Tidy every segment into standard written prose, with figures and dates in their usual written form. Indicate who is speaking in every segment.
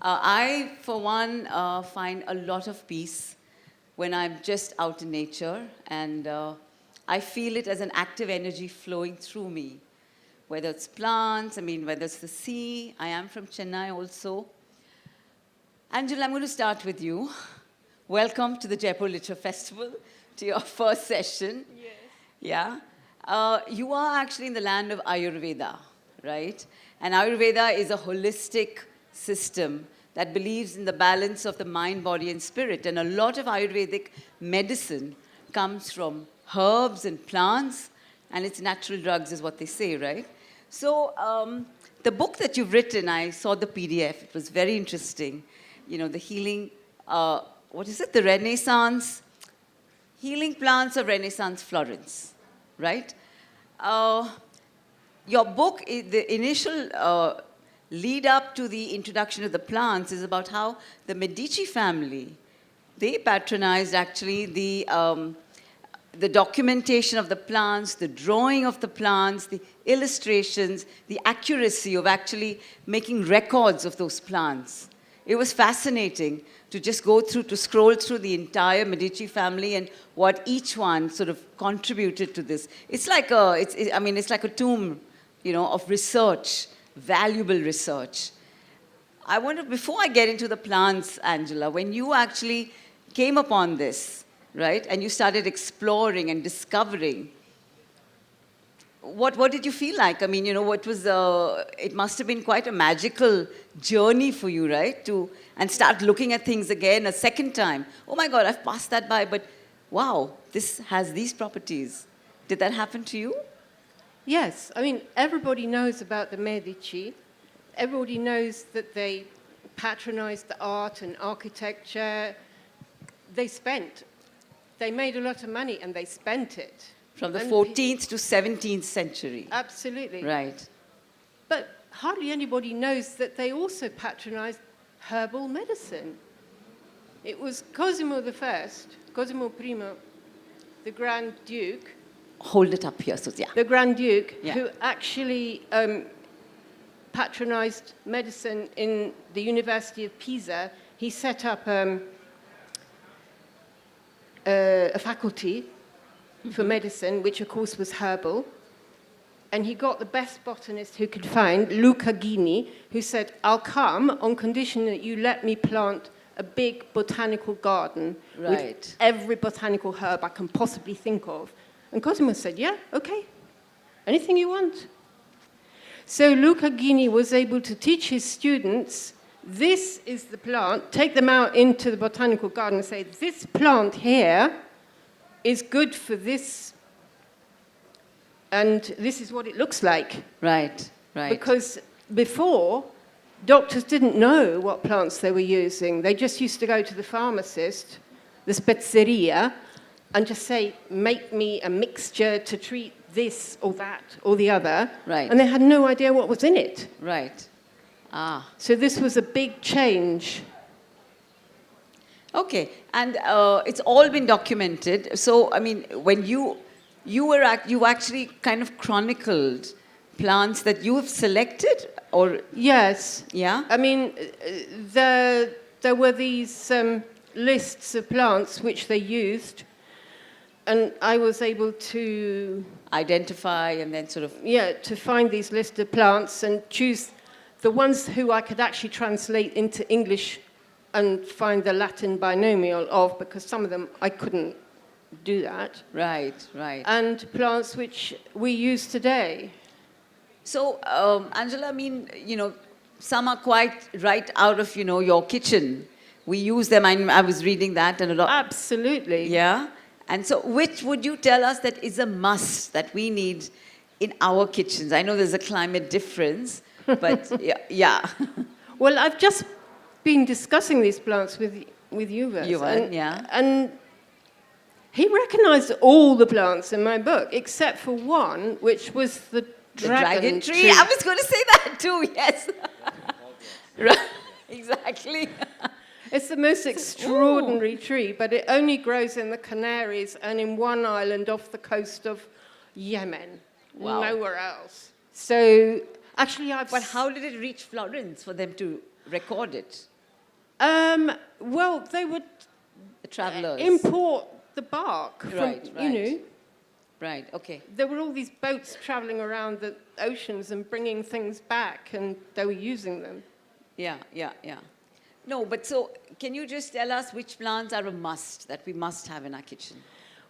Speaker 1: I, for one, find a lot of peace when I'm just out in nature, and I feel it as an active energy flowing through me. Whether it's plants, whether it's the sea. I am from Chennai also. Angela, I'm going to start with you. Welcome to the Jaipur Literature Festival, to your first session.
Speaker 2: Yes.
Speaker 1: Yeah. You are actually in the land of Ayurveda, right? And Ayurveda is a holistic system that believes in the balance of the mind, body, and spirit. And a lot of Ayurvedic medicine comes from herbs and plants, and it's natural drugs is what they say, right? So the book that you've written, I saw the PDF. It was very interesting. You know, the healing, what is it? The Renaissance, healing plants of Renaissance Florence, right? Your book, the initial lead up to the introduction of the plants is about how the Medici family, they patronized actually the documentation of the plants, the drawing of the plants, the illustrations, the accuracy of actually making records of those plants. It was fascinating to just go through, to scroll through the entire Medici family and what each one sort of contributed to this. It's like it's like a tomb, you know, of research, valuable research. I wonder, before I get into the plants, Angela, when you actually came upon this, right, and you started exploring and discovering, what did you feel like? I mean, you know, what was it must have been quite a magical journey for you, right? And start looking at things again a second time. Oh my God, I've passed that by, but wow, this has these properties. Did that happen to you?
Speaker 2: Yes, I mean, everybody knows about the Medici. Everybody knows that they patronized the art and architecture. They made a lot of money and they spent it.
Speaker 1: From the 14th to 17th century.
Speaker 2: Absolutely.
Speaker 1: Right.
Speaker 2: But hardly anybody knows that they also patronized herbal medicine. It was Cosimo I, the Grand Duke.
Speaker 1: Hold it up here, so yeah.
Speaker 2: The Grand Duke, who actually patronized medicine in the University of Pisa. He set up a faculty for medicine, which of course was herbal. And he got the best botanist who could find, Luca Ghini, who said, I'll come on condition that you let me plant a big botanical garden with every botanical herb I can possibly think of. And Cosimo said, yeah, okay, anything you want. So Luca Ghini was able to teach his students, this is the plant, take them out into the botanical garden and say, this plant here is good for this, and this is what it looks like.
Speaker 1: Right.
Speaker 2: Because before, doctors didn't know what plants they were using. They just used to go to the pharmacist, the spezzeria, and just say, make me a mixture to treat this or that or the other.
Speaker 1: Right.
Speaker 2: And they had no idea what was in it.
Speaker 1: Right.
Speaker 2: So this was a big change.
Speaker 1: Okay, and it's all been documented. So, I mean, when you actually kind of chronicled plants that you have selected, or
Speaker 2: yes,
Speaker 1: yeah.
Speaker 2: I mean, there were these lists of plants which they used, and I was able to
Speaker 1: identify and then sort of
Speaker 2: to find these lists of plants and choose the ones who I could actually translate into English and find the Latin binomial of, because some of them I couldn't do that.
Speaker 1: Right.
Speaker 2: And plants which we use today.
Speaker 1: So, Angela, I mean, you know, some are quite right out of, you know, your kitchen. We use them, I was reading that and a lot.
Speaker 2: Absolutely.
Speaker 1: Yeah. And so which would you tell us that is a must that we need in our kitchens? I know there's a climate difference, but yeah.
Speaker 2: Well, I've just been discussing these plants with Yuvan, and he recognized all the plants in my book, except for one, which was the dragon tree.
Speaker 1: I was going to say that too, yes. Right, exactly.
Speaker 2: It's the most extraordinary tree, but it only grows in the Canaries and in one island off the coast of Yemen. Wow. Nowhere else. So actually,
Speaker 1: But how did it reach Florence for them to record it?
Speaker 2: Well, they would
Speaker 1: The travelers.
Speaker 2: import the bark from,
Speaker 1: Right,
Speaker 2: you know.
Speaker 1: Right, okay.
Speaker 2: There were all these boats traveling around the oceans and bringing things back, and they were using them.
Speaker 1: Yeah. No, but so can you just tell us which plants are a must that we must have in our kitchen?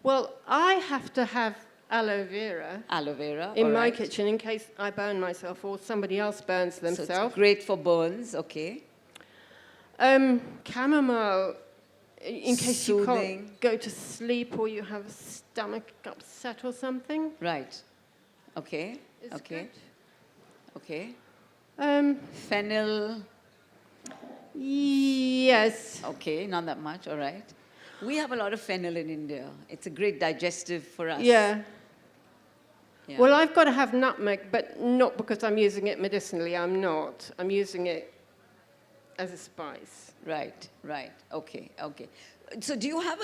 Speaker 2: Well, I have to have aloe vera
Speaker 1: Aloe vera.
Speaker 2: in
Speaker 1: all
Speaker 2: my
Speaker 1: right.
Speaker 2: kitchen in case I burn myself or somebody else burns
Speaker 1: So
Speaker 2: themselves.
Speaker 1: it's great for burns, okay.
Speaker 2: Chamomile, in case
Speaker 1: Soothing.
Speaker 2: you can't go to sleep or you have a stomach upset or something.
Speaker 1: Right. Okay.
Speaker 2: It's
Speaker 1: Okay. Okay.
Speaker 2: good.
Speaker 1: Fennel.
Speaker 2: Yes.
Speaker 1: Okay, not that much, all right. We have a lot of fennel in India. It's a great digestive for us.
Speaker 2: Yeah.
Speaker 1: Yeah.
Speaker 2: Well, I've got to have nutmeg, but not because I'm using it medicinally. I'm not. I'm using it as a spice.
Speaker 1: Right. Okay. So do you have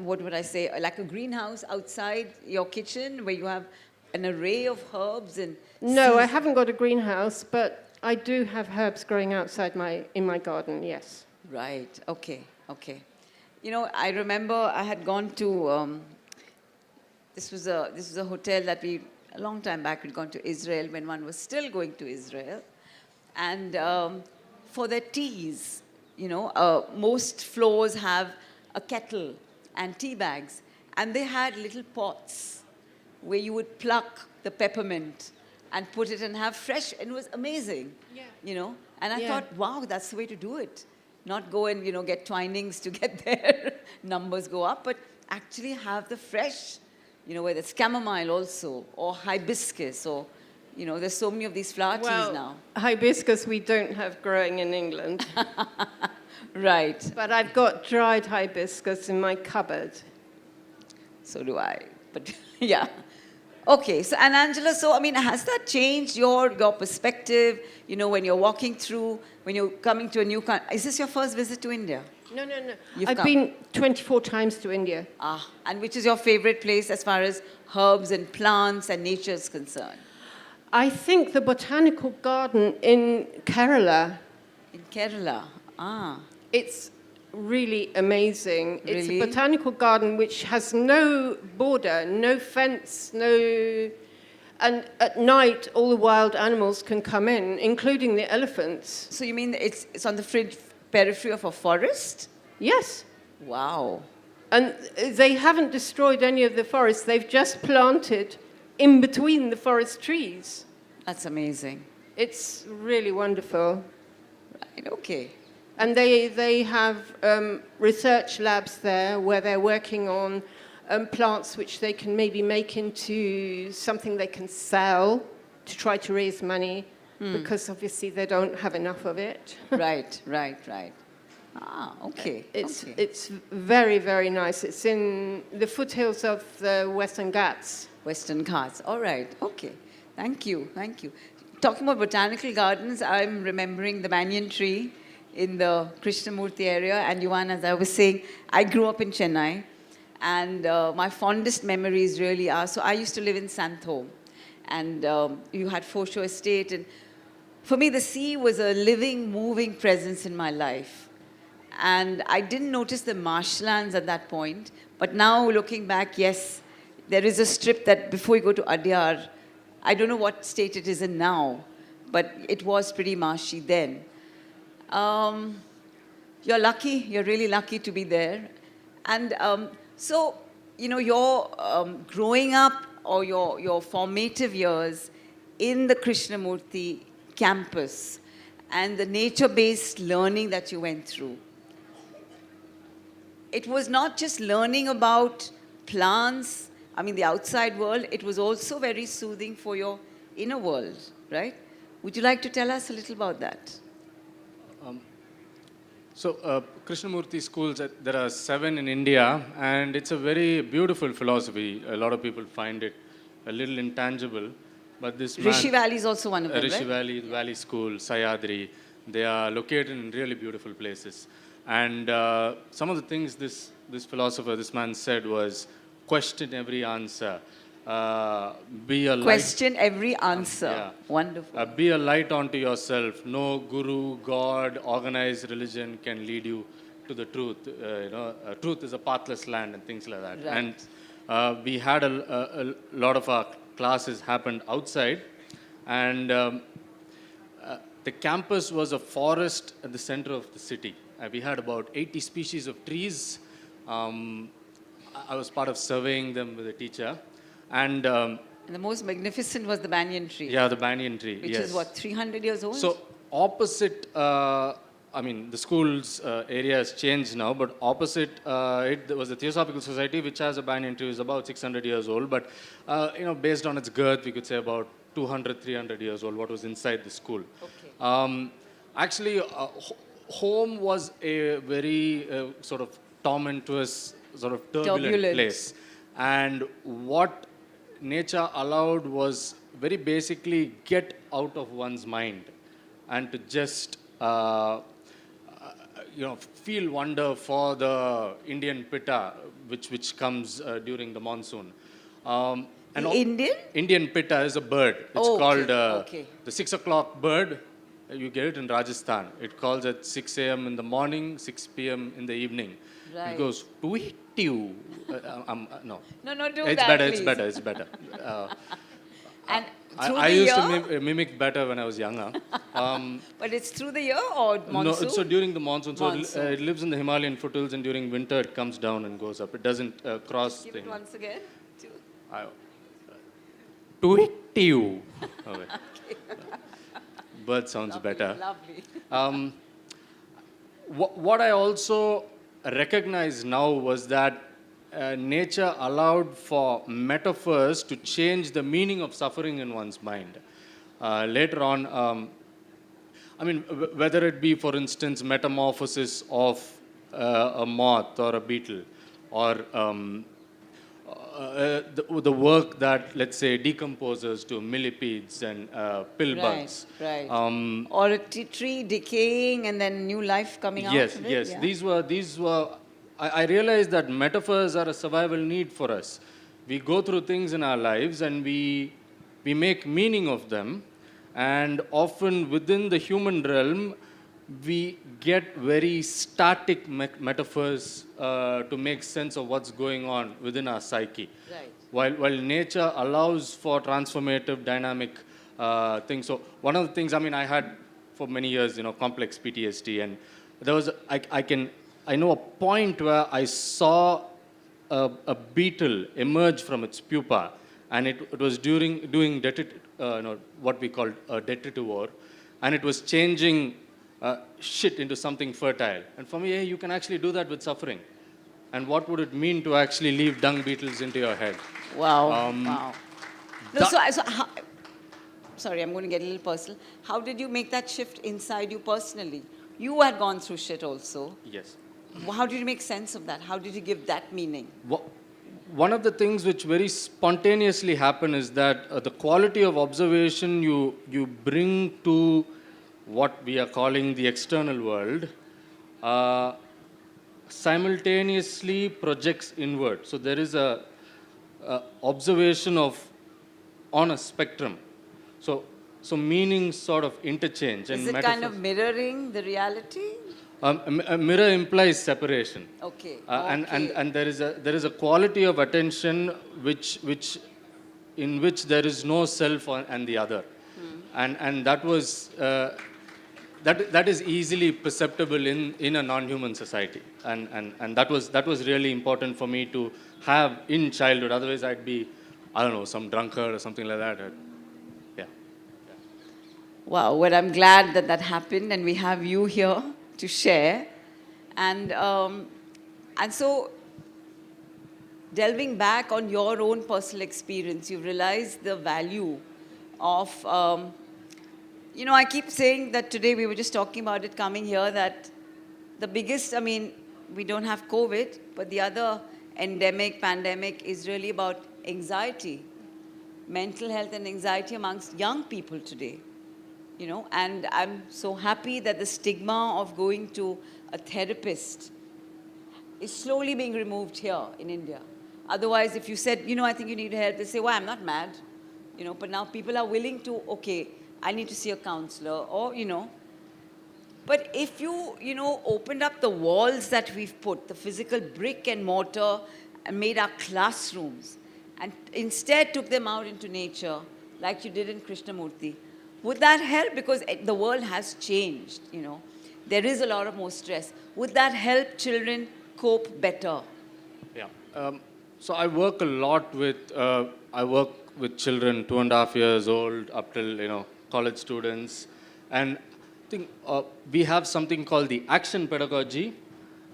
Speaker 1: what would I say, like a greenhouse outside your kitchen where you have an array of herbs and
Speaker 2: No, I
Speaker 1: seeds?
Speaker 2: haven't got a greenhouse, but I do have herbs growing outside in my garden, yes.
Speaker 1: Right. Okay. You know, I remember I had gone to this was a hotel that a long time back we'd gone to Israel when one was still going to Israel, and for their teas, you know, most floors have a kettle and tea bags, and they had little pots where you would pluck the peppermint and put it and have fresh, and it was amazing.
Speaker 2: Yeah.
Speaker 1: You know, and I
Speaker 2: Yeah.
Speaker 1: thought, wow, that's the way to do it. Not go and, you know, get Twinings to get their numbers go up, but actually have the fresh, you know, whether it's chamomile also, or hibiscus, or, you know, there's so many of these flower teas now.
Speaker 2: Hibiscus we don't have growing in England,
Speaker 1: Right.
Speaker 2: but I've got dried hibiscus in my cupboard.
Speaker 1: So do I. But yeah. Okay. So, and Angela, so, I mean, has that changed your perspective, you know, when you're walking through, when you're coming to a new country? Is this your first visit to India?
Speaker 2: No.
Speaker 1: You've
Speaker 2: I've
Speaker 1: come.
Speaker 2: been 24 times to India.
Speaker 1: And which is your favorite place as far as herbs and plants and nature is concerned?
Speaker 2: I think the Botanical Garden in Kerala,
Speaker 1: In Kerala.
Speaker 2: it's really amazing. It's
Speaker 1: Really?
Speaker 2: a botanical garden which has no border, no fence, and at night all the wild animals can come in, including the elephants.
Speaker 1: So you mean it's on the periphery of a forest?
Speaker 2: Yes.
Speaker 1: Wow.
Speaker 2: And they haven't destroyed any of the forest. They've just planted in between the forest trees.
Speaker 1: That's amazing.
Speaker 2: It's really wonderful.
Speaker 1: Right, okay.
Speaker 2: And they have research labs there where they're working on plants which they can maybe make into something they can sell to try to raise money, because obviously they don't have enough of it.
Speaker 1: Right. Okay.
Speaker 2: It's very, very nice. It's in the foothills of the Western Ghats.
Speaker 1: Western Ghats. All right. Okay. Thank you. Talking about botanical gardens, I'm remembering the banyan tree in the Krishnamurti area. And Yuvan, as I was saying, I grew up in Chennai. And my fondest memories really are, so I used to live in Santosh. And you had Foreshore Estate. And for me, the sea was a living, moving presence in my life. And I didn't notice the marshlands at that point. But now, looking back, yes, there is a strip that before you go to Adyar, I don't know what state it is in now, but it was pretty marshy then. You're lucky, you're really lucky to be there. And so, you know, your growing up or your formative years in the Krishnamurti campus and the nature-based learning that you went through, it was not just learning about plants, I mean, the outside world, it was also very soothing for your inner world, right? Would you like to tell us a little about that?
Speaker 3: Krishnamurti schools, there are 7 in India, and it's a very beautiful philosophy. A lot of people find it a little intangible, but this
Speaker 1: Rishi Valley is also one of them,
Speaker 3: Rishi
Speaker 1: right?
Speaker 3: Valley, Valley School, Sayadri, they are located in really beautiful places. And some of the things this philosopher, this man said was, question every answer. be a light.
Speaker 1: Question every answer.
Speaker 3: Yeah.
Speaker 1: Wonderful.
Speaker 3: Be a light unto yourself. No guru, God, organized religion can lead you to the truth. Truth is a pathless land and things like that.
Speaker 1: Right.
Speaker 3: And we had a lot of our classes happened outside, and the campus was a forest at the center of the city. We had about 80 species of trees. I was part of surveying them with a teacher, and
Speaker 1: And the most magnificent was the banyan tree.
Speaker 3: yeah, the banyan tree.
Speaker 1: Which
Speaker 3: yes.
Speaker 1: is what, 300 years old?
Speaker 3: So opposite, the school's area has changed now, but opposite it there was the Theosophical Society, which has a banyan tree, is about 600 years old. But based on its girth, we could say about 200, 300 years old. What was inside the school?
Speaker 1: Okay.
Speaker 3: Actually, home was a very sort of tormentuous, sort of turbulent place, and what nature allowed was very basically get out of one's mind and to just feel wonder for the Indian pitta which comes during the monsoon. And Indian pitta is a bird. It's called the 6 o'clock bird. You get it in Rajasthan. It calls at 6 a.m. in the morning, 6 p.m. in the evening.
Speaker 1: Right.
Speaker 3: It goes tweet you. No.
Speaker 1: No, do
Speaker 3: it's
Speaker 1: that,
Speaker 3: better.
Speaker 1: please.
Speaker 3: It's better.
Speaker 1: And
Speaker 3: I used to mimic better when I was younger.
Speaker 1: But it's through the year or monsoon?
Speaker 3: No, so during the monsoon.
Speaker 1: Monsoon.
Speaker 3: So it lives in the Himalayan foothills, and during winter it comes down and goes up. It doesn't cross.
Speaker 1: Give it once again.
Speaker 3: Tweet you. Okay. Bird sounds better.
Speaker 1: Lovely.
Speaker 3: What I also recognized now was that nature allowed for metaphors to change the meaning of suffering in one's mind. Later on, whether it be, for instance, metamorphosis of a moth or a beetle, or the work that, let's say, decomposes to millipedes and pill bugs.
Speaker 1: Right. Or a tree decaying and then new life coming out.
Speaker 3: Yes.
Speaker 1: Yeah.
Speaker 3: These were. I realized that metaphors are a survival need for us. We go through things in our lives and we make meaning of them, and often within the human realm, we get very static metaphors to make sense of what's going on within our psyche.
Speaker 1: Right.
Speaker 3: While nature allows for transformative, dynamic things. So one of the things, I had for many years, complex PTSD, and there was, I know a point where I saw a beetle emerge from its pupa, and it was doing what we call a detritivore, and it was changing shit into something fertile. And for me, hey, you can actually do that with suffering. And what would it mean to actually leave dung beetles into your head?
Speaker 1: Wow. Wow. No, sorry, I'm going to get a little personal. How did you make that shift inside you personally? You had gone through shit also.
Speaker 3: Yes.
Speaker 1: How did you make sense of that? How did you give that meaning?
Speaker 3: One of the things which very spontaneously happen is that the quality of observation you bring to what we are calling the external world simultaneously projects inward. So there is a observation on a spectrum. So meanings sort of interchange.
Speaker 1: Is it kind of mirroring the reality?
Speaker 3: A mirror implies separation.
Speaker 1: Okay.
Speaker 3: And there is a quality of attention in which there is no self and the other, and that was that is easily perceptible in a non-human society, and that was really important for me to have in childhood. Otherwise, I'd be, I don't know, some drunkard or something like that. Yeah.
Speaker 1: Wow. Well, I'm glad that happened, and we have you here to share, and so delving back on your own personal experience, you realize the value of, I keep saying that today, we were just talking about it coming here, that the biggest, we don't have COVID, but the other pandemic is really about anxiety, mental health and anxiety amongst young people today. And I'm so happy that the stigma of going to a therapist is slowly being removed here in India. Otherwise, if you said, I think you need help, they say, well, I'm not mad. But now people are willing to, okay, I need to see a counselor, or. But if you, opened up the walls that we've put, the physical brick and mortar, and made our classrooms, and instead took them out into nature, like you did in Krishnamurti, would that help? Because the world has changed. There is a lot of more stress. Would that help children cope better?
Speaker 3: Yeah. So I work a lot with, children 2.5 years old up till, college students. And I think we have something called the action pedagogy.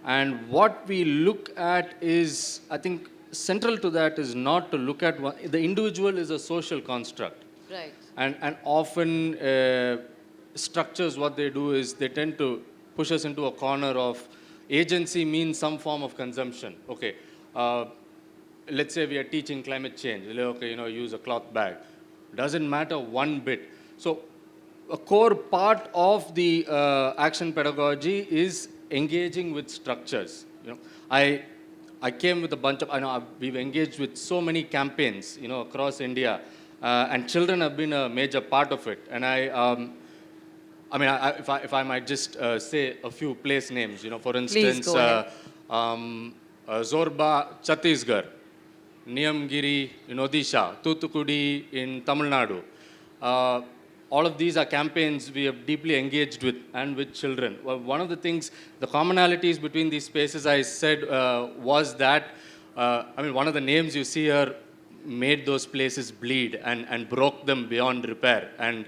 Speaker 3: And what we look at is, I think, central to that is not to look at the individual is a social construct.
Speaker 1: Right.
Speaker 3: And often structures, what they do is they tend to push us into a corner of agency means some form of consumption. Okay, let's say we are teaching climate change. Okay, use a cloth bag. Doesn't matter one bit. So a core part of the action pedagogy is engaging with structures. I came with a bunch of, we've engaged with so many campaigns, across India, and children have been a major part of it. And if I might just say a few place names, for instance, Zorba, Chhattisgarh, Niyamgiri in Odisha, Thoothukudi in Tamil Nadu. All of these are campaigns we have deeply engaged with and with children. Well, one of the things, the commonalities between these spaces I said was that, one of the names you see here made those places bleed and broke them beyond repair. And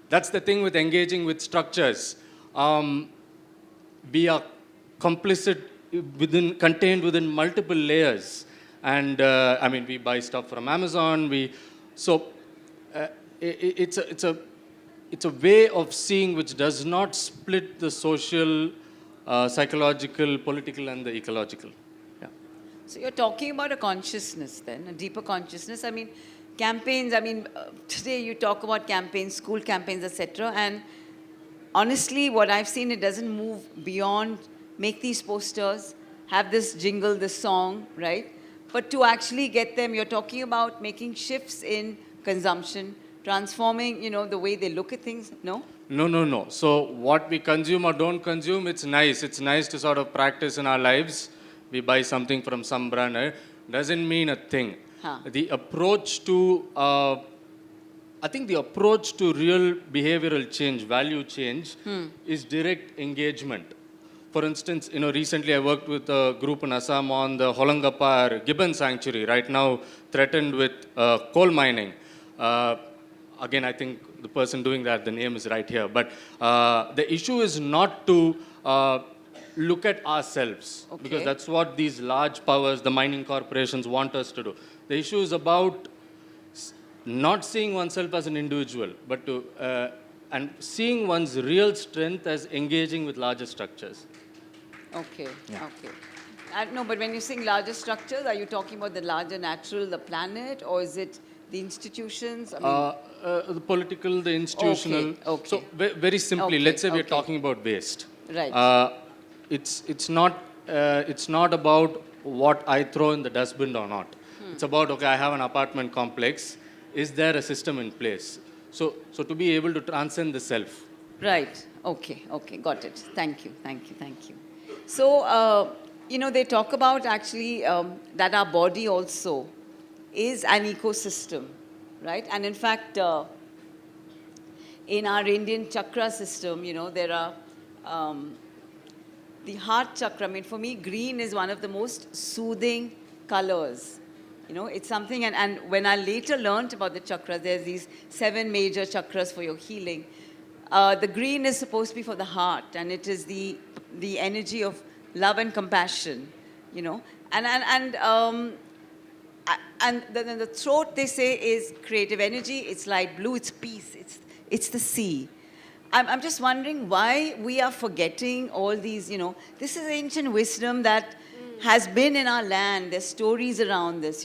Speaker 3: that's the thing with engaging with structures. We are complicit contained within multiple layers. And we buy stuff from Amazon. It's a way of seeing which does not split the social, psychological, political, and the ecological. Yeah.
Speaker 1: So you're talking about a consciousness then, a deeper consciousness. Campaigns, today you talk about campaigns, school campaigns, etc. And honestly, what I've seen, it doesn't move beyond make these posters, have this jingle, this song, right? But to actually get them, you're talking about making shifts in consumption, transforming, the way they look at things, no?
Speaker 3: No. So what we consume or don't consume, it's nice. It's nice to sort of practice in our lives. We buy something from some brand, doesn't mean a thing.
Speaker 1: Huh.
Speaker 3: The approach to, I think the approach to real behavioral change, value change, is direct engagement. For instance, recently I worked with a group in Assam on the Holangapar Gibbon Sanctuary, right now threatened with coal mining. Again, I think the person doing that, the name is right here. But the issue is not to look at ourselves, because that's what these large powers, the mining corporations, want us to do. The issue is about not seeing oneself as an individual, but and seeing one's real strength as engaging with larger structures.
Speaker 1: Okay. No, but when you're saying larger structures, are you talking about the larger natural, the planet, or is it the institutions?
Speaker 3: The political, the institutional.
Speaker 1: Okay.
Speaker 3: So very simply, let's say we're talking about waste.
Speaker 1: Right.
Speaker 3: It's not about what I throw in the dustbin or not. It's about, okay, I have an apartment complex. Is there a system in place? So to be able to transcend the self.
Speaker 1: Right. Okay. Got it. Thank you. So, they talk about actually that our body also is an ecosystem, right? And in fact, in our Indian chakra system, there are the heart chakra. For me, green is one of the most soothing colors. It's something, and when I later learned about the chakras, there's these 7 major chakras for your healing. The green is supposed to be for the heart, and it is the energy of love and compassion, and then the throat, they say, is creative energy. It's light blue. It's peace. It's the sea. I'm just wondering why we are forgetting all these. This is ancient wisdom that has been in our land. There's stories around this.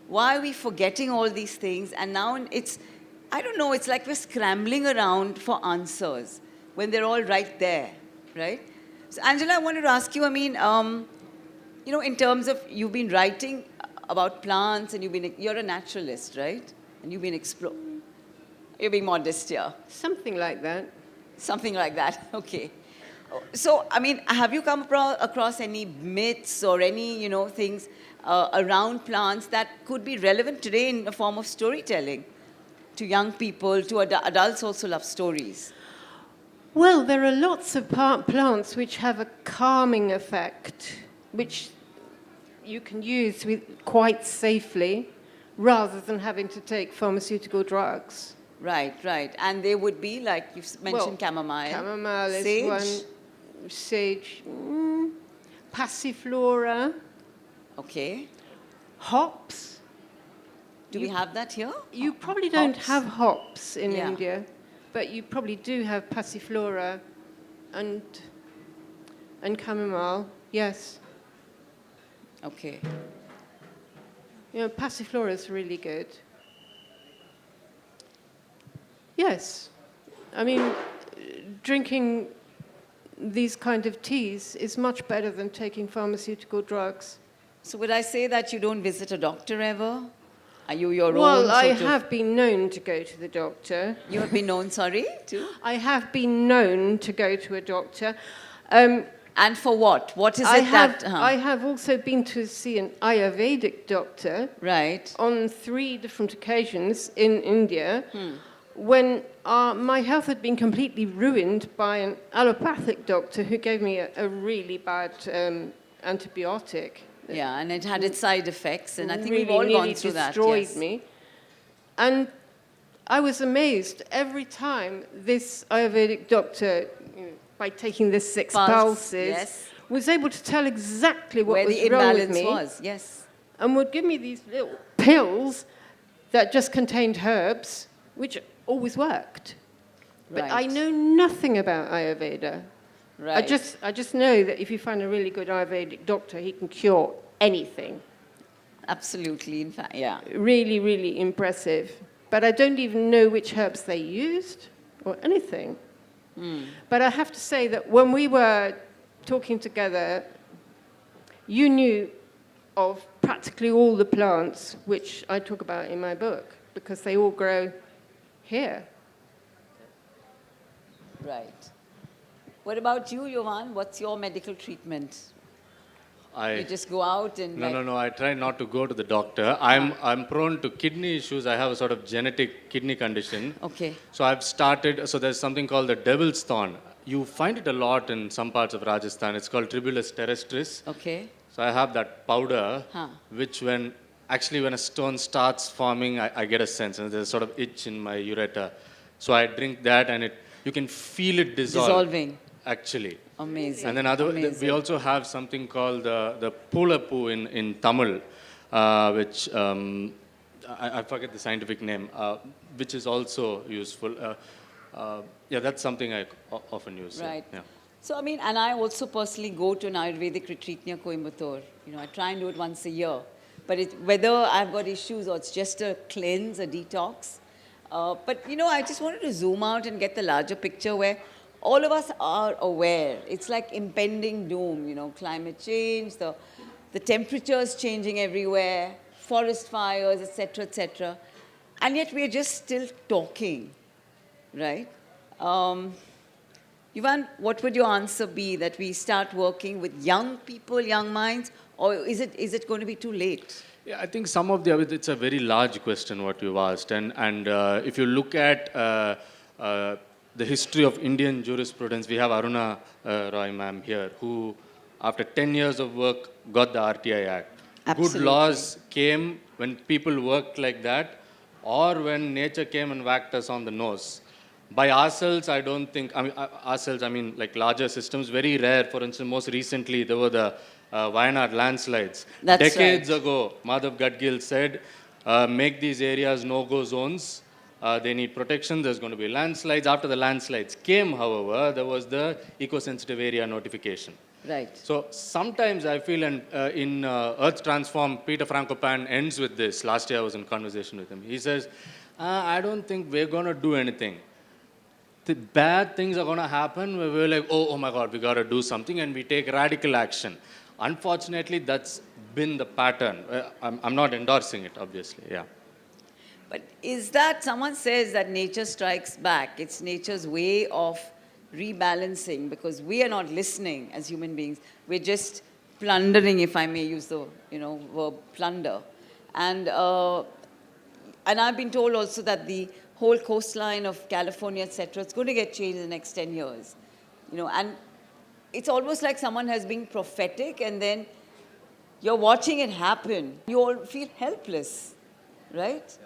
Speaker 1: Why are we forgetting all these things? And now I don't know. It's like we're scrambling around for answers when they're all right there, right? So, Angela, I wanted to ask you. In terms of you've been writing about plants, and you're a naturalist, right? And you've been exploring. You're being modest here.
Speaker 2: Something like that.
Speaker 1: Something like that. Okay. So, I mean, have you come across any myths or any, things around plants that could be relevant today in the form of storytelling to young people, to adults also love stories?
Speaker 2: Well, there are lots of plants which have a calming effect, which you can use quite safely rather than having to take pharmaceutical drugs.
Speaker 1: Right, right. And they would be, like you've mentioned, chamomile.
Speaker 2: Chamomile is
Speaker 1: sage.
Speaker 2: one. Sage. Passiflora.
Speaker 1: Okay.
Speaker 2: Hops.
Speaker 1: Do we have that here?
Speaker 2: You probably don't
Speaker 1: Hops?
Speaker 2: have hops in
Speaker 1: Yeah.
Speaker 2: India, but you probably do have passiflora and chamomile, yes.
Speaker 1: Okay.
Speaker 2: Passiflora is really good. Yes. I mean, drinking these kind of teas is much better than taking pharmaceutical drugs.
Speaker 1: So would I say that you don't visit a doctor ever? Are you your own
Speaker 2: Well, I
Speaker 1: sort of-
Speaker 2: have been known to go to the doctor.
Speaker 1: You have been known, sorry, too?
Speaker 2: I have been known to go to a doctor.
Speaker 1: And for what? What is it that...
Speaker 2: I have also been to see an Ayurvedic doctor
Speaker 1: Right.
Speaker 2: on 3 different occasions in India when my health had been completely ruined by an allopathic doctor who gave me a really bad antibiotic.
Speaker 1: Yeah, and it had its side effects, and I think
Speaker 2: Really
Speaker 1: we've all
Speaker 2: nearly
Speaker 1: gone through that.
Speaker 2: destroyed
Speaker 1: Yes.
Speaker 2: me. And I was amazed every time this Ayurvedic doctor, by taking the 6 pulses,
Speaker 1: yes.
Speaker 2: was able to tell exactly what
Speaker 1: Where
Speaker 2: was
Speaker 1: the
Speaker 2: wrong with
Speaker 1: imbalance
Speaker 2: me,
Speaker 1: was, yes.
Speaker 2: and would give me these little pills that just contained herbs, which always worked. But I
Speaker 1: Right.
Speaker 2: know nothing about Ayurveda.
Speaker 1: Right.
Speaker 2: I just know that if you find a really good Ayurvedic doctor, he can cure anything.
Speaker 1: Absolutely, in fact, yeah.
Speaker 2: Really, really impressive. But I don't even know which herbs they used or anything. But I have to say that when we were talking together, you knew of practically all the plants which I talk about in my book, because they all grow here.
Speaker 1: Right. What about you, Yuvan? What's your medical treatment? You just go out and
Speaker 3: No. I try not to go to the doctor. I'm prone to kidney issues. I have a sort of genetic kidney condition.
Speaker 1: Okay.
Speaker 3: So I've started. So there's something called the devil's thorn. You find it a lot in some parts of Rajasthan. It's called Tribulus terrestris.
Speaker 1: Okay.
Speaker 3: So I have that powder,
Speaker 1: Huh.
Speaker 3: which when a stone starts forming, I get a sense, and there's a sort of itch in my urethra. So I drink that, and you can feel it
Speaker 1: Dissolving.
Speaker 3: Actually.
Speaker 1: Amazing.
Speaker 3: And then we
Speaker 1: Amazing.
Speaker 3: also have something called the pulapu in Tamil, which I forget the scientific name, which is also useful. Yeah, that's something I often use.
Speaker 1: Right.
Speaker 3: Yeah.
Speaker 1: So, I mean, and I also personally go to an Ayurvedic retreat near Coimbatore. I try and do it once a year. But whether I've got issues or it's just a cleanse, a detox. But, I just wanted to zoom out and get the larger picture where all of us are aware. It's like impending doom, climate change, the temperatures changing everywhere, forest fires, etc., etc. And yet we're just still talking, right? Yuvan, what would your answer be, that we start working with young people, young minds, or is it going to be too late?
Speaker 3: Yeah, I think it's a very large question what you've asked, and if you look at the history of Indian jurisprudence, we have Aruna Roy ma'am here, who after 10 years of work got the RTI Act.
Speaker 1: Absolutely.
Speaker 3: Good laws came when people worked like that, or when nature came and whacked us on the nose. By ourselves, I don't think, I mean like larger systems, very rare. For instance, most recently, there were the Wayanad landslides.
Speaker 1: That's
Speaker 3: Decades
Speaker 1: right.
Speaker 3: ago, Madhav Gadgil said, make these areas no-go zones. They need protection. There's going to be landslides. After the landslides came, however, there was the eco-sensitive area notification.
Speaker 1: Right.
Speaker 3: So sometimes I feel, in Earth Transform, Peter Frankopan ends with this. Last year I was in conversation with him. He says, I don't think we're going to do anything. The bad things are going to happen where we're like, oh my God, we got to do something, and we take radical action. Unfortunately, that's been the pattern. I'm not endorsing it, obviously, yeah.
Speaker 1: But is that, someone says that nature strikes back. It's nature's way of rebalancing because we are not listening as human beings. We're just plundering, if I may use the verb plunder. And I've been told also that the whole coastline of California, etc., it's going to get changed in the next 10 years. And it's almost like someone has been prophetic and then you're watching it happen. You all feel helpless, right?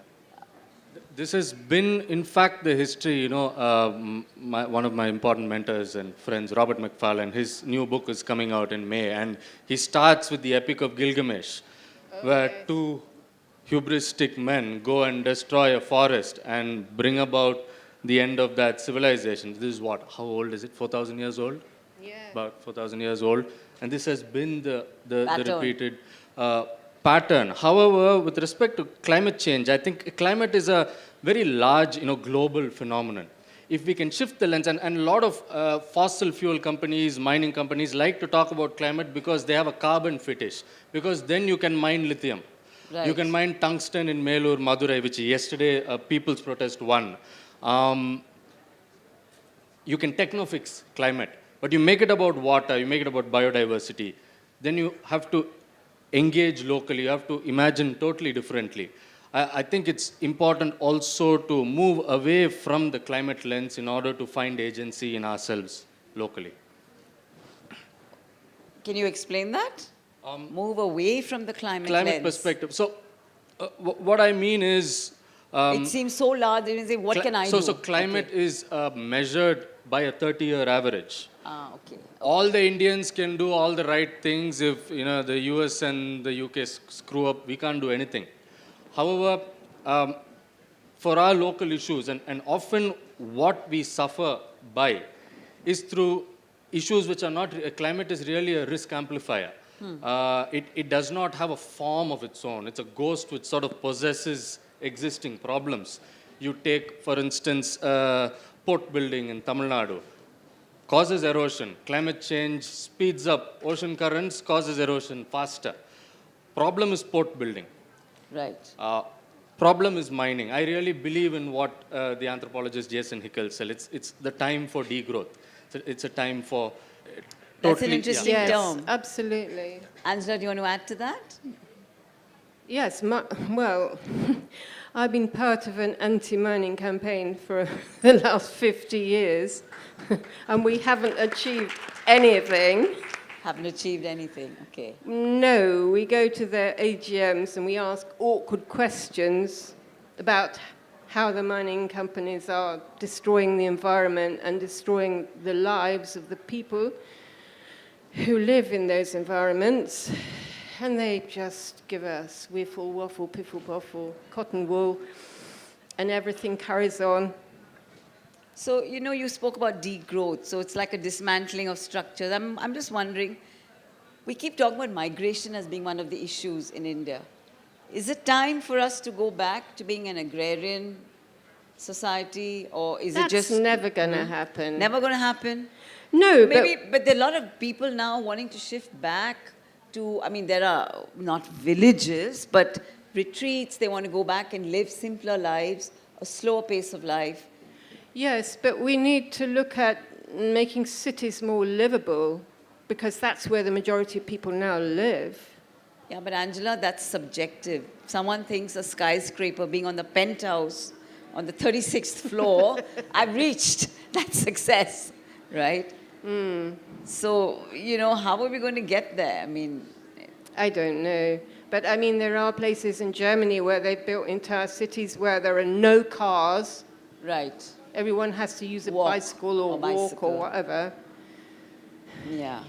Speaker 3: This has been, in fact, the history. One of my important mentors and friends, Robert McFarlane, his new book is coming out in May, and he starts with the Epic of Gilgamesh, where two hubristic men go and destroy a forest and bring about the end of that civilization. This is what? How old is it? 4,000 years old?
Speaker 2: Yeah.
Speaker 3: About 4,000 years old. And this has been the repeated pattern. However, with respect to climate change, I think climate is a very large, global phenomenon. If we can shift the lens, and a lot of fossil fuel companies, mining companies like to talk about climate because they have a carbon fetish, because then you can mine lithium.
Speaker 1: Right.
Speaker 3: You can mine tungsten in Melur, Madurai, which yesterday people's protest won. You can techno-fix climate, but you make it about water, you make it about biodiversity, then you have to engage locally, you have to imagine totally differently. I think it's important also to move away from the climate lens in order to find agency in ourselves locally.
Speaker 1: Can you explain that? Move away from the climate lens.
Speaker 3: Perspective. So, what I mean is...
Speaker 1: it seems so large, you say, what can I do?
Speaker 3: So climate is measured by a 30-year average.
Speaker 1: Okay.
Speaker 3: All the Indians can do all the right things. If the US and the UK screw up, we can't do anything. However, for our local issues, and often what we suffer by is through issues which are not, climate is really a risk amplifier. It does not have a form of its own. It's a ghost which sort of possesses existing problems. You take, for instance, port building in Tamil Nadu. Causes erosion. Climate change speeds up ocean currents, causes erosion faster. Problem is port building.
Speaker 1: Right.
Speaker 3: Problem is mining. I really believe in what the anthropologist Jason Hickel said. It's the time for degrowth. It's a time for
Speaker 1: That's an interesting term.
Speaker 2: Yes, absolutely.
Speaker 1: Angela, do you want to add to that?
Speaker 2: Yes, well, I've been part of an anti-mining campaign for the last 50 years, and we haven't achieved anything.
Speaker 1: Haven't achieved anything, okay.
Speaker 2: No, we go to their AGMs and we ask awkward questions about how the mining companies are destroying the environment and destroying the lives of the people who live in those environments. And they just give us whiffle, waffle, piffle, boffle, cotton wool, and everything carries on.
Speaker 1: So, you spoke about degrowth, so it's like a dismantling of structures. I'm just wondering, we keep talking about migration as being one of the issues in India. Is it time for us to go back to being an agrarian society, or is it just...
Speaker 2: That's never going to happen.
Speaker 1: Never going to happen?
Speaker 2: No,
Speaker 1: Maybe, but there are a lot of people now wanting to shift back to, there are not villages, but retreats. They want to go back and live simpler lives, a slower pace of life.
Speaker 2: Yes, but we need to look at making cities more livable, because that's where the majority of people now live.
Speaker 1: Yeah, but Angela, that's subjective. Someone thinks a skyscraper being on the penthouse on the 36th floor, I've reached that success, right? So, how are we going to get there?
Speaker 2: I don't know. But there are places in Germany where they've built entire cities where there are no cars.
Speaker 1: Right.
Speaker 2: Everyone has to use a
Speaker 1: Walk
Speaker 2: bicycle or walk or whatever.
Speaker 1: Yeah.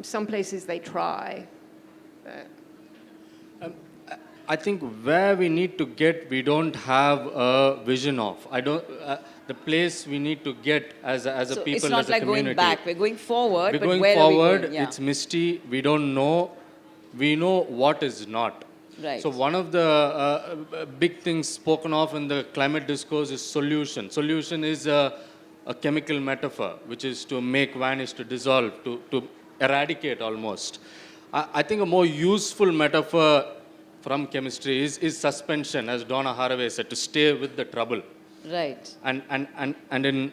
Speaker 2: Some places they try. But
Speaker 3: I think where we need to get, we don't have a vision of. The place we need to get as a
Speaker 1: So
Speaker 3: people,
Speaker 1: it's not
Speaker 3: as a
Speaker 1: like
Speaker 3: community.
Speaker 1: going back. We're going forward,
Speaker 3: We're
Speaker 1: but
Speaker 3: going
Speaker 1: where
Speaker 3: forward.
Speaker 1: are we going? Yeah.
Speaker 3: It's misty. We don't know. We know what is not.
Speaker 1: Right.
Speaker 3: So one of the big things spoken of in the climate discourse is solution. Solution is a chemical metaphor, which is to make, vanish, to dissolve, to eradicate almost. I think a more useful metaphor from chemistry is suspension, as Donna Haraway said, to stay with the trouble.
Speaker 1: Right.
Speaker 3: And in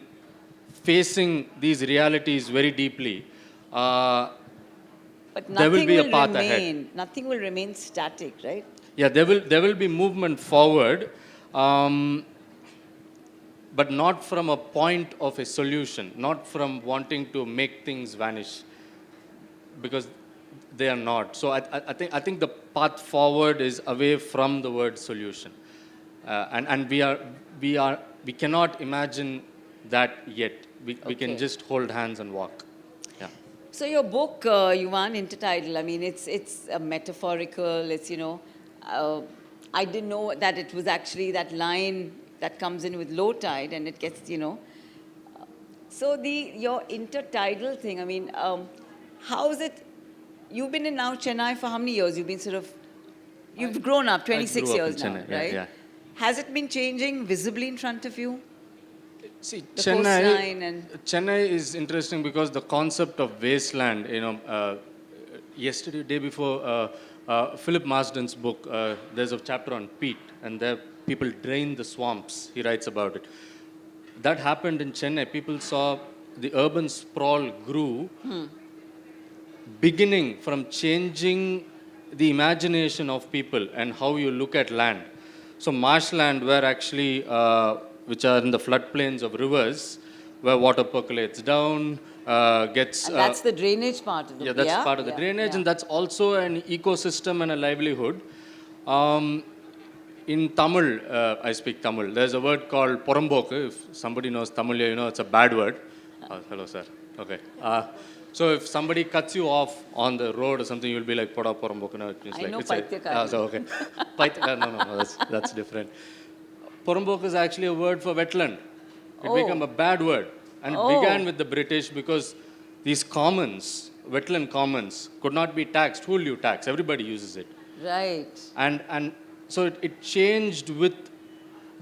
Speaker 3: facing these realities very deeply,
Speaker 1: But
Speaker 3: there will
Speaker 1: nothing
Speaker 3: be a
Speaker 1: will
Speaker 3: path
Speaker 1: remain.
Speaker 3: ahead.
Speaker 1: Nothing will remain static, right?
Speaker 3: Yeah, there will be movement forward, but not from a point of a solution, not from wanting to make things vanish, because they are not. So I think the path forward is away from the word solution, and we cannot imagine that yet. We can
Speaker 1: Okay.
Speaker 3: just hold hands and walk. Yeah.
Speaker 1: So your book, Yuvan, intertitle, I mean, it's a metaphorical, it's, I didn't know that it was actually that line that comes in with low tide and it gets. So your intertidal thing, I mean, how is it, you've been in now Chennai for how many years? You've been you've grown up, 26
Speaker 3: grew up
Speaker 1: years
Speaker 3: in
Speaker 1: now,
Speaker 3: Chennai, yeah,
Speaker 1: right?
Speaker 3: yeah.
Speaker 1: Has it been changing visibly in front of you?
Speaker 3: See,
Speaker 1: The coastline and...
Speaker 3: Chennai is interesting because the concept of wasteland, yesterday, day before, Philip Marsden's book, there's a chapter on peat, and there people drain the swamps. He writes about it. That happened in Chennai. People saw the urban sprawl grew, beginning from changing the imagination of people and how you look at land. So marshland, where actually, which are in the floodplains of rivers, where water percolates down, gets...
Speaker 1: And that's the drainage part of the...
Speaker 3: Yeah, that's part of the drainage, and that's also an ecosystem and a livelihood. In Tamil, I speak Tamil, there's a word called Porambokku. If somebody knows Tamil, it's a bad word. Hello, sir. Okay. So if somebody cuts you off on the road or something, you'll be like, Poda Porambokku. No,
Speaker 1: I know Paityakari.
Speaker 3: So, okay. No, that's different. Porambokku is actually a word for wetland. It became a bad word. And it began with the British because these commons, wetland commons, could not be taxed. Who will you tax? Everybody uses it.
Speaker 1: Right.
Speaker 3: And so it changed with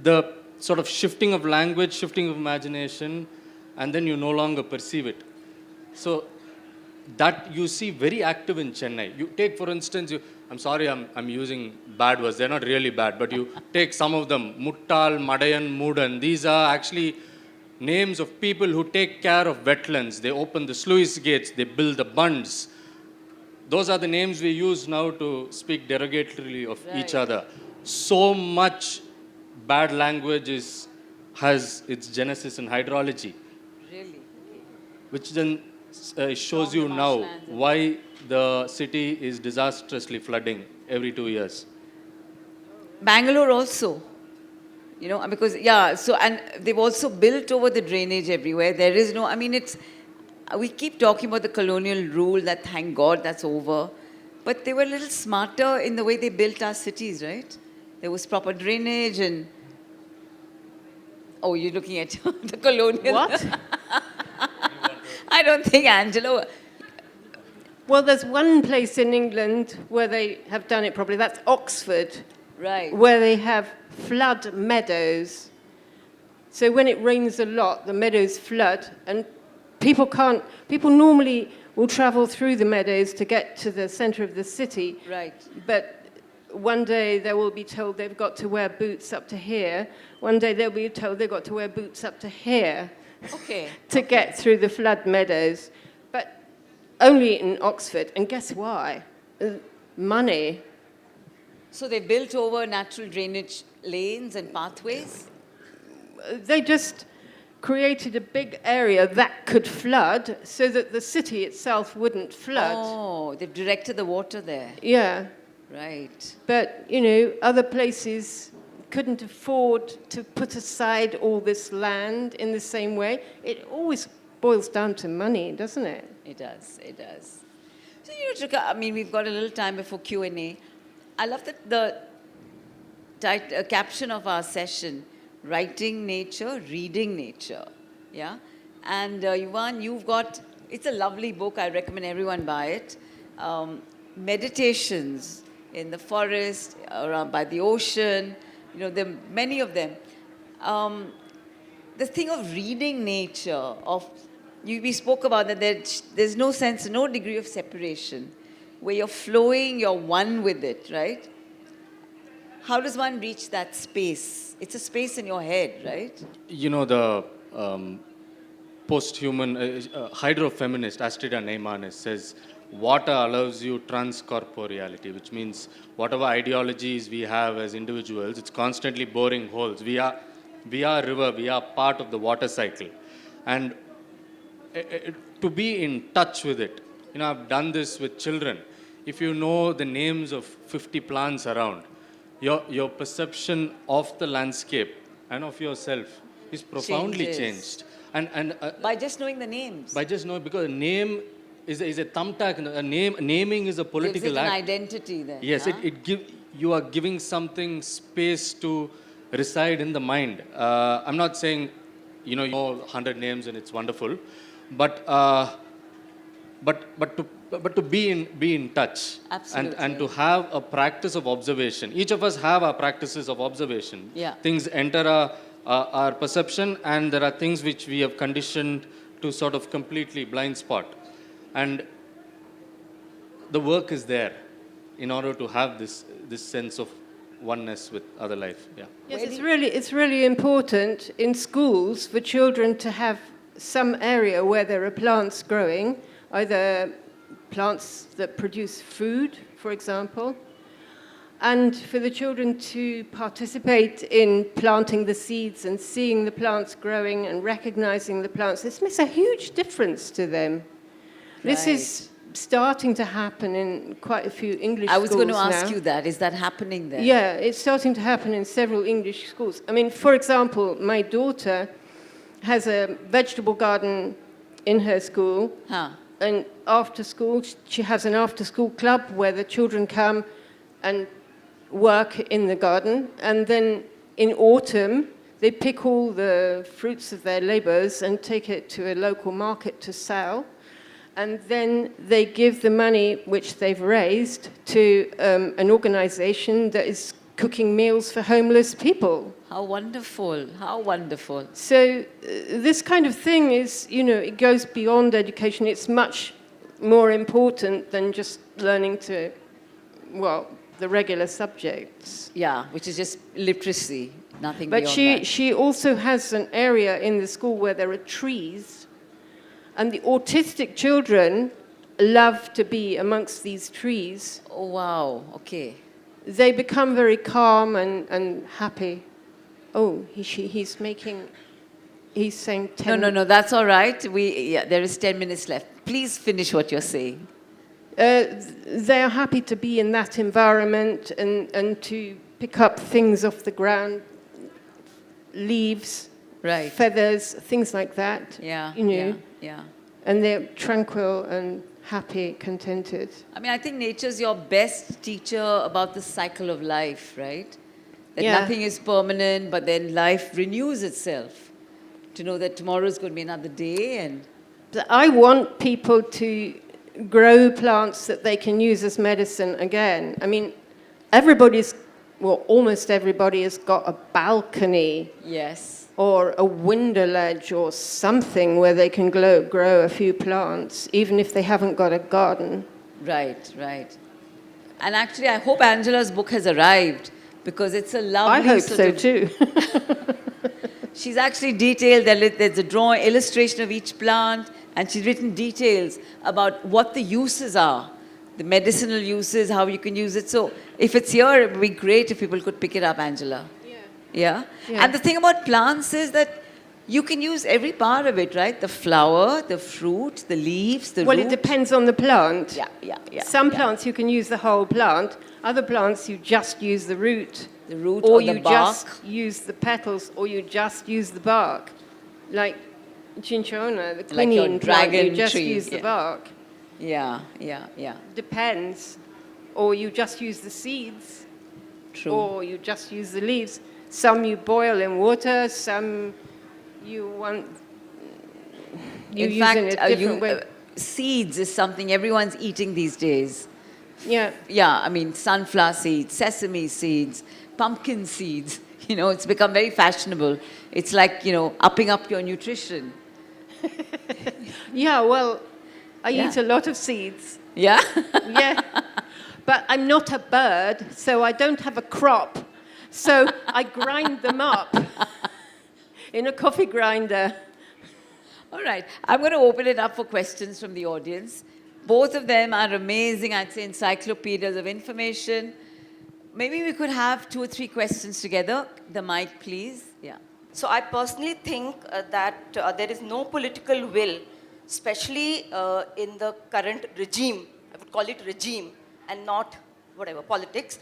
Speaker 3: the sort of shifting of language, shifting of imagination, and then you no longer perceive it. So that you see very active in Chennai. You take, for instance, I'm sorry I'm using bad words. They're not really bad, but you take some of them. Muttal, Madayan, Mudan. These are actually names of people who take care of wetlands. They open the sluice gates. They build the bunds. Those are the names we use now to speak derogatorily of each other. So much bad language has its genesis in hydrology.
Speaker 1: Really?
Speaker 3: Which then shows you now why the city is disastrously flooding every 2 years.
Speaker 1: Bangalore also, because, so, and they've also built over the drainage everywhere. There is no, I mean, we keep talking about the colonial rule that, thank God, that's over. But they were a little smarter in the way they built our cities, right? There was proper drainage and... Oh, you're looking at the colonial...
Speaker 2: What?
Speaker 1: I don't think Angelo...
Speaker 2: Well, there's one place in England where they have done it properly. That's Oxford.
Speaker 1: Right.
Speaker 2: Where they have flood meadows. So when it rains a lot, the meadows flood, and people normally will travel through the meadows to get to the center of the city.
Speaker 1: Right.
Speaker 2: But one day they will be told they've got to wear boots up to here. One day they'll be told they've got to wear boots up to here.
Speaker 1: Okay.
Speaker 2: To get through the flood meadows. But only in Oxford. And guess why? Money.
Speaker 1: So they built over natural drainage lanes and pathways?
Speaker 2: They just created a big area that could flood so that the city itself wouldn't flood.
Speaker 1: Oh, they've directed the water there.
Speaker 2: Yeah.
Speaker 1: Right.
Speaker 2: But, other places couldn't afford to put aside all this land in the same way. It always boils down to money, doesn't it?
Speaker 1: It does. So, Trika, I mean, we've got a little time before Q&A. I love the caption of our session, writing nature, reading nature. Yeah? And Yuvan, you've got, it's a lovely book. I recommend everyone buy it. Meditations in the forest, around by the ocean, there are many of them. The thing of reading nature, we spoke about that there's no sense, no degree of separation. where you're flowing, you're one with it, right? How does one reach that space? It's a space in your head, right?
Speaker 3: You know, the post-human hydrofeminist Astrida Neymanis says, water allows you transcorporeality, which means whatever ideologies we have as individuals, it's constantly boring holes. We are river, we are part of the water cycle. And to be in touch with it, you know, I've done this with children. If you know the names of 50 plants around, your perception of the landscape and of yourself is profoundly changed. And
Speaker 1: by just knowing the names.
Speaker 3: by just knowing, because a name is a thumbtack. Naming is a political
Speaker 1: Gives it an
Speaker 3: act.
Speaker 1: identity then.
Speaker 3: Yes,
Speaker 1: huh?
Speaker 3: you are giving something space to reside in the mind. I'm not saying, you know 100 names and it's wonderful, but to be in touch.
Speaker 1: Absolutely.
Speaker 3: And to have a practice of observation. Each of us have our practices of observation.
Speaker 1: Yeah.
Speaker 3: Things enter our perception, and there are things which we have conditioned to sort of completely blind spot. And the work is there in order to have this sense of oneness with other life. Yeah.
Speaker 2: Yes, it's really important in schools for children to have some area where there are plants growing, either plants that produce food, for example, and for the children to participate in planting the seeds and seeing the plants growing and recognizing the plants. This makes a huge difference to them. This is starting to happen in quite a few English schools now.
Speaker 1: I was going to ask you that. Is that happening there?
Speaker 2: Yeah, it's starting to happen in several English schools. I mean, for example, my daughter has a vegetable garden in her school.
Speaker 1: Huh.
Speaker 2: And after school, she has an after-school club where the children come and work in the garden. And then in autumn, they pick all the fruits of their labors and take it to a local market to sell. And then they give the money which they've raised to an organization that is cooking meals for homeless people.
Speaker 1: How wonderful. How wonderful.
Speaker 2: So this kind of thing is, it goes beyond education. It's much more important than just learning the regular subjects.
Speaker 1: Yeah, which is just literacy, nothing
Speaker 2: But
Speaker 1: beyond that.
Speaker 2: she also has an area in the school where there are trees, and the autistic children love to be amongst these trees.
Speaker 1: Oh, wow. Okay.
Speaker 2: They become very calm and happy. Oh, he's saying 10.
Speaker 1: No, that's all right. There is 10 minutes left. Please finish what you're saying.
Speaker 2: They are happy to be in that environment and to pick up things off the ground, leaves,
Speaker 1: Right.
Speaker 2: feathers, things like that.
Speaker 1: Yeah, yeah.
Speaker 2: And they're tranquil and happy, contented.
Speaker 1: I mean, I think nature's your best teacher about the cycle of life, right? That
Speaker 2: Yeah.
Speaker 1: nothing is permanent, but then life renews itself. To know that tomorrow is going to be another day, and
Speaker 2: But I want people to grow plants that they can use as medicine again. I mean, almost everybody has got a balcony
Speaker 1: yes.
Speaker 2: or a window ledge or something where they can grow a few plants, even if they haven't got a garden.
Speaker 1: Right. And actually, I hope Angela's book has arrived, because it's a lovely
Speaker 2: I hope
Speaker 1: sort
Speaker 2: so
Speaker 1: of-
Speaker 2: too.
Speaker 1: She's actually detailed, there's a drawing, illustration of each plant, and she's written details about what the uses are, the medicinal uses, how you can use it. So if it's here, it would be great if people could pick it up, Angela. Yeah?
Speaker 2: Yeah.
Speaker 1: And the thing about plants is that you can use every part of it, right? The flower, the fruit, the leaves, the
Speaker 2: Well,
Speaker 1: root.
Speaker 2: it depends on the plant.
Speaker 1: Yeah.
Speaker 2: Some plants you can use the whole plant. Other plants you just use the root.
Speaker 1: The root
Speaker 2: or
Speaker 1: or the
Speaker 2: you
Speaker 1: bark.
Speaker 2: just use the petals, or you just use the bark. Like cinchona, the
Speaker 1: Like your
Speaker 2: quinine plant, you
Speaker 1: dragon
Speaker 2: just
Speaker 1: tree,
Speaker 2: use the
Speaker 1: yeah.
Speaker 2: bark.
Speaker 1: Yeah.
Speaker 2: Depends. Or you just use the seeds.
Speaker 1: True.
Speaker 2: Or you just use the leaves. Some you boil in water, some you
Speaker 1: In
Speaker 2: use
Speaker 1: fact,
Speaker 2: in a different way.
Speaker 1: seeds is something everyone's eating these days.
Speaker 2: Yeah.
Speaker 1: Yeah, I mean, sunflower seeds, sesame seeds, pumpkin seeds. It's become very fashionable. It's like, upping up your nutrition.
Speaker 2: Yeah, well, I
Speaker 1: Yeah.
Speaker 2: eat a lot of seeds.
Speaker 1: Yeah?
Speaker 2: Yeah. But I'm not a bird, so I don't have a crop. So I grind them up in a coffee grinder.
Speaker 1: All right. I'm going to open it up for questions from the audience. Both of them are amazing, I'd say, encyclopedias of information. Maybe we could have 2 or 3 questions together. The mic, please. Yeah.
Speaker 4: So I personally think that there is no political will, especially in the current regime, I would call it regime and not whatever, politics,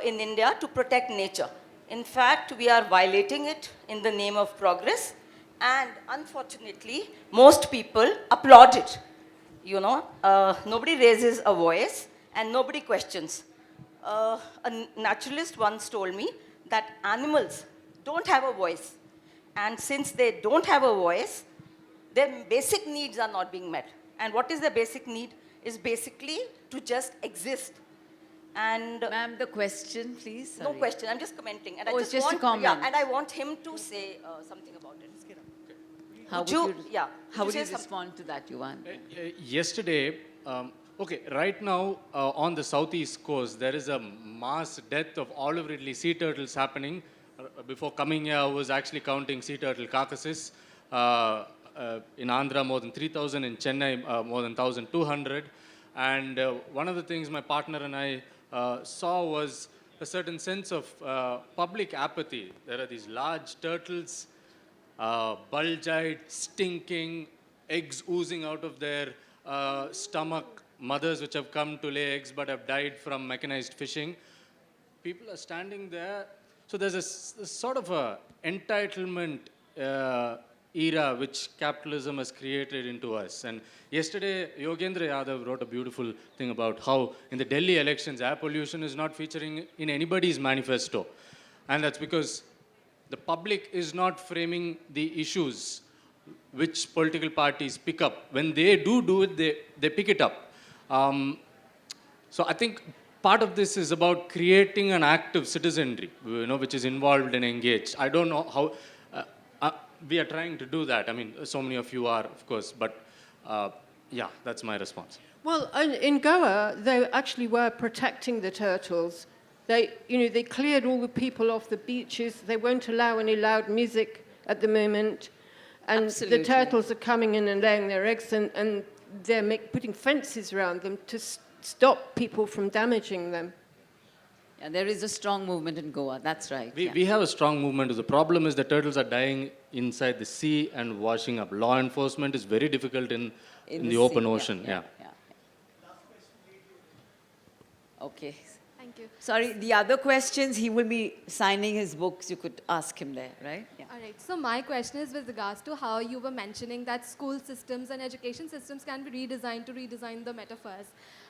Speaker 4: in India to protect nature. In fact, we are violating it in the name of progress, and unfortunately, most people applaud it. You know, nobody raises a voice and nobody questions. A naturalist once told me that animals don't have a voice. And since they don't have a voice, their basic needs are not being met. And what is their basic need? Is basically to just exist. And
Speaker 1: Ma'am, the question, please.
Speaker 4: no
Speaker 1: Sorry.
Speaker 4: question, I'm just commenting. And
Speaker 1: Oh,
Speaker 4: I
Speaker 1: it's just a
Speaker 4: want,
Speaker 1: comment.
Speaker 4: Yeah, and I want him to say something about it.
Speaker 1: How
Speaker 4: Would
Speaker 1: would
Speaker 4: you-
Speaker 1: you,
Speaker 4: yeah,
Speaker 1: how
Speaker 4: would
Speaker 1: would
Speaker 4: you
Speaker 1: you
Speaker 4: say some-
Speaker 1: respond to that, Yuvan?
Speaker 3: Yesterday, okay, right now on the southeast coast, there is a mass death of olive ridley sea turtles happening. Before coming here, I was actually counting sea turtle carcasses. In Andhra, more than 3,000. In Chennai, more than 1,200. And one of the things my partner and I saw was a certain sense of public apathy. There are these large turtles, bulge-eyed, stinking, eggs oozing out of their stomach, mothers which have come to lay eggs but have died from mechanized fishing. People are standing there. So there's a sort of a entitlement era which capitalism has created into us. And yesterday, Yogendra Yadav wrote a beautiful thing about how in the Delhi elections, air pollution is not featuring in anybody's manifesto. And that's because the public is not framing the issues which political parties pick up. When they do it, they pick it up. So I think part of this is about creating an active citizenry, which is involved and engaged. I don't know how we are trying to do that. I mean, so many of you are, of course, but yeah, that's my response.
Speaker 2: Well, in Goa, they actually were protecting the turtles. They cleared all the people off the beaches. They won't allow any loud music at the moment. And
Speaker 1: Absolutely.
Speaker 2: the turtles are coming in and laying their eggs, and they're putting fences around them to stop people from damaging them.
Speaker 1: Yeah, there is a strong movement in Goa. That's right.
Speaker 3: We have a strong movement. The problem is the turtles are dying inside the sea and washing up. Law enforcement is very difficult in the open
Speaker 1: sea,
Speaker 3: ocean. Yeah.
Speaker 1: Okay.
Speaker 5: Thank you.
Speaker 1: Sorry, the other questions, he will be signing his books. You could ask him there, right? Yeah.
Speaker 5: All right. So my question is with regards to how you were mentioning that school systems and education systems can be redesigned to redesign the metaphors.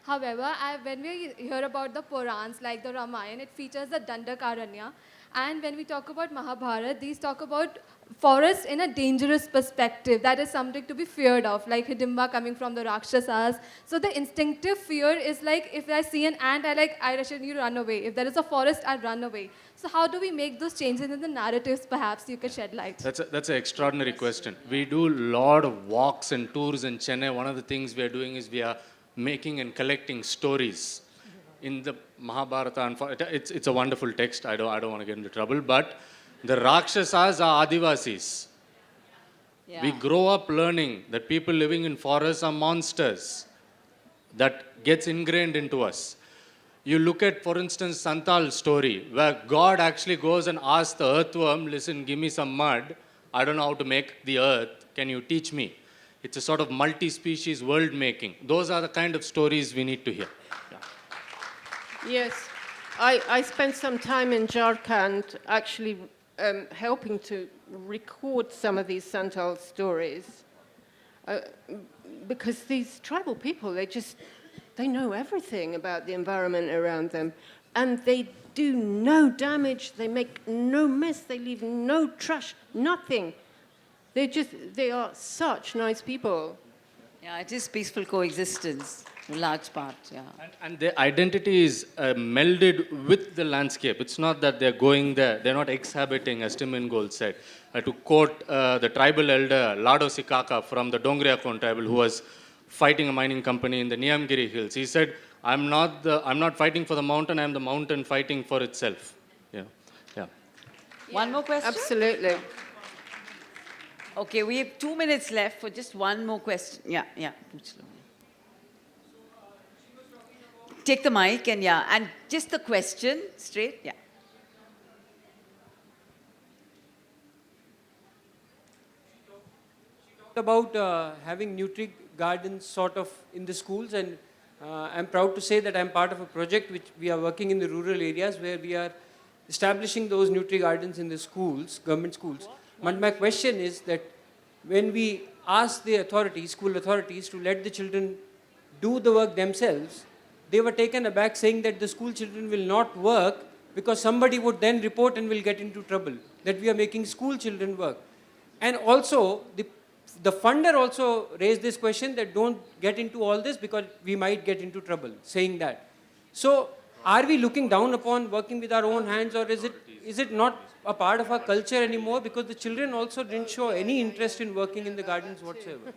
Speaker 5: However, when we hear about the Purans like the Ramayana, it features the Dandakaranya. And when we talk about Mahabharata, these talk about forest in a dangerous perspective. That is something to be feared of, like Hidimba coming from the Rakshasas. So the instinctive fear is like, if I see an ant, I should run away. If there is a forest, I run away. So how do we make those changes in the narratives, perhaps you could shed light?
Speaker 3: That's an extraordinary question. We do a lot of walks and tours in Chennai. One of the things we are doing is we are making and collecting stories. In the Mahabharata, it's a wonderful text. I don't want to get into trouble, but the Rakshasas are Adivasis.
Speaker 1: Yeah.
Speaker 3: We grow up learning that people living in forests are monsters. That gets ingrained into us. You look at, for instance, Santal's story, where God actually goes and asks the earthworm, listen, give me some mud. I don't know how to make the earth. Can you teach me? It's a sort of multi-species world making. Those are the kind of stories we need to hear. Yeah.
Speaker 2: Yes. I spent some time in Jharkhand actually helping to record some of these Santal stories. Because these tribal people, they know everything about the environment around them. And they do no damage, they make no mess, they leave no trash, nothing. They are such nice people.
Speaker 1: Yeah, it is peaceful coexistence, in large part, yeah.
Speaker 3: And their identity is melded with the landscape. It's not that they're going there. They're not exhabiting, as Tim Ingold said. To quote the tribal elder Lado Sikaka from the Dongriakon tribal, who was fighting a mining company in the Niyamgiri Hills. He said, I'm not fighting for the mountain, I'm the mountain fighting for itself. Yeah. Yeah.
Speaker 1: One more question?
Speaker 2: Absolutely.
Speaker 1: Okay, we have 2 minutes left for just one more question. Yeah, yeah. Take the mic and just the question straight. Yeah.
Speaker 6: About having Nutri-gardens sort of in the schools, and I'm proud to say that I'm part of a project which we are working in the rural areas where we are establishing those Nutri-gardens in the schools, government schools. But my question is that when we ask the authorities, school authorities, to let the children do the work themselves, they were taken aback saying that the school children will not work because somebody would then report and will get into trouble, that we are making school children work. And also, the funder also raised this question that don't get into all this because we might get into trouble, saying that. So, are we looking down upon working with our own hands, or is it not a part of our culture anymore, because the children also didn't show any interest in working in the gardens whatsoever?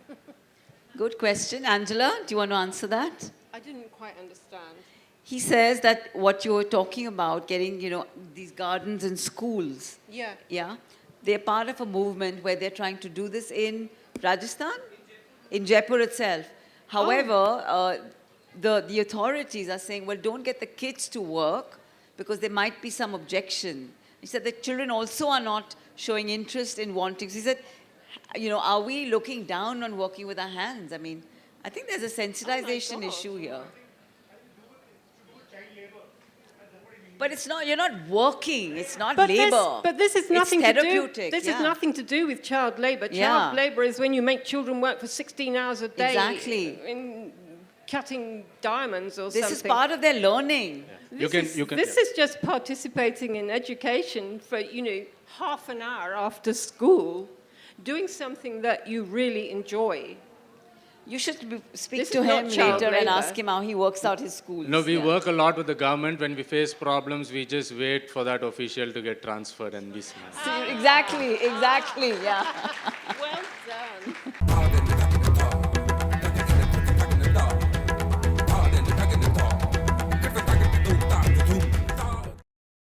Speaker 1: Good question. Angela, do you want to answer that?
Speaker 2: I didn't quite understand.
Speaker 1: He says that what you were talking about, getting, these gardens in schools.
Speaker 2: Yeah.
Speaker 1: Yeah. They're part of a movement where they're trying to do this in Rajasthan, in Jaipur itself. However, the authorities are saying, well, don't get the kids to work because there might be some objection. He said the children also are not showing interest in wanting. He said, are we looking down on working with our hands? I mean, I think there's a sensitization issue here. But it's not, you're not working, it's not labor.
Speaker 2: But this is nothing
Speaker 1: it's
Speaker 2: to do.
Speaker 1: therapeutic.
Speaker 2: This is nothing to do with child labor.
Speaker 1: Yeah.
Speaker 2: Child labor is when you make children work for 16 hours a day.
Speaker 1: Exactly.
Speaker 2: In cutting diamonds or
Speaker 1: This
Speaker 2: something.
Speaker 1: is part of their learning.
Speaker 2: This is just participating in education for, half an hour after school, doing something that you really enjoy.
Speaker 1: You should speak
Speaker 2: This
Speaker 1: to
Speaker 2: is not
Speaker 1: him
Speaker 2: child
Speaker 1: later and
Speaker 2: labor.
Speaker 1: ask him how he works out his schools.
Speaker 3: No, we work a lot with the government. When we face problems, we just wait for that official to get transferred and we smile.
Speaker 1: Exactly, yeah.
Speaker 2: Well done.